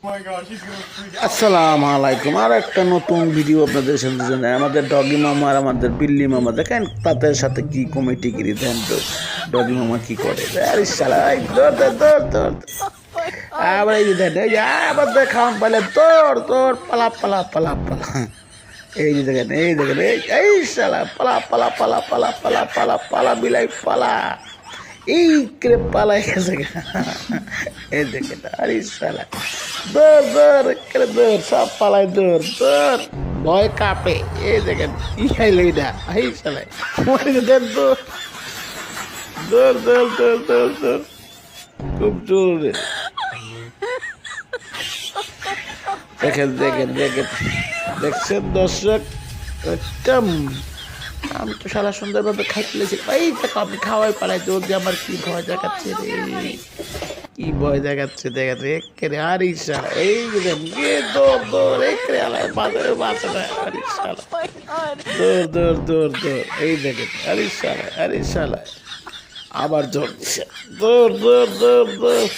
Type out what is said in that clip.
আসসালামু আলাইকুম। আর একটা নতুন ভিডিও আপনাদের সাথে জানাই। আমাদের ডগি মামা আর আমাদের বিল্লি মামা দেখেন তাদের সাথে কি কমিটিগিরি দেন। তো ডগি মামা কি করে, আরে শালা এই দৌড় দৌড় দৌড় দৌড়, আবার এই যে দেন এই যে আবার দেখাম পালে দৌড় দৌড় পালা পালা পালা পালা, এই যে দেখেন এই দেখেন এই শালা পালা পালা পালা পালা পালা পালা পালা বিলাই পালা, এই করে পালাই গেছে। এই দেখেন আরে শালা দৌড় দৌড় করে দৌড়, সব পালায় দৌড় দৌড়, ভয় কাঁপে। এই দেখেন কি খাইল এইটা, এই শালায় দেন দৌড় দৌড় দৌড় দৌড় দৌড় দৌড়, খুব জোরে। দেখেন দেখেন দেখেন দেখছেন দর্শক, একদম আমি তো সারা সুন্দরভাবে খাই ফেলেছি। এই দেখো আমি খাওয়াই পালাই তোর যে আমার কি ভয় দেখাচ্ছে রে, কি ভয় দেখাচ্ছে দেখাচ্ছে একেরে। আর ইশালা এই যে দৌড় দৌড় একেরে আলায় বাজারে বাঁচানো, আর ইশালা দৌড় দৌড় দৌড় দৌড়, এই দেখেন আর ইশালা আবার জোর দিচ্ছে দৌড় দৌড় দৌড় দৌড়।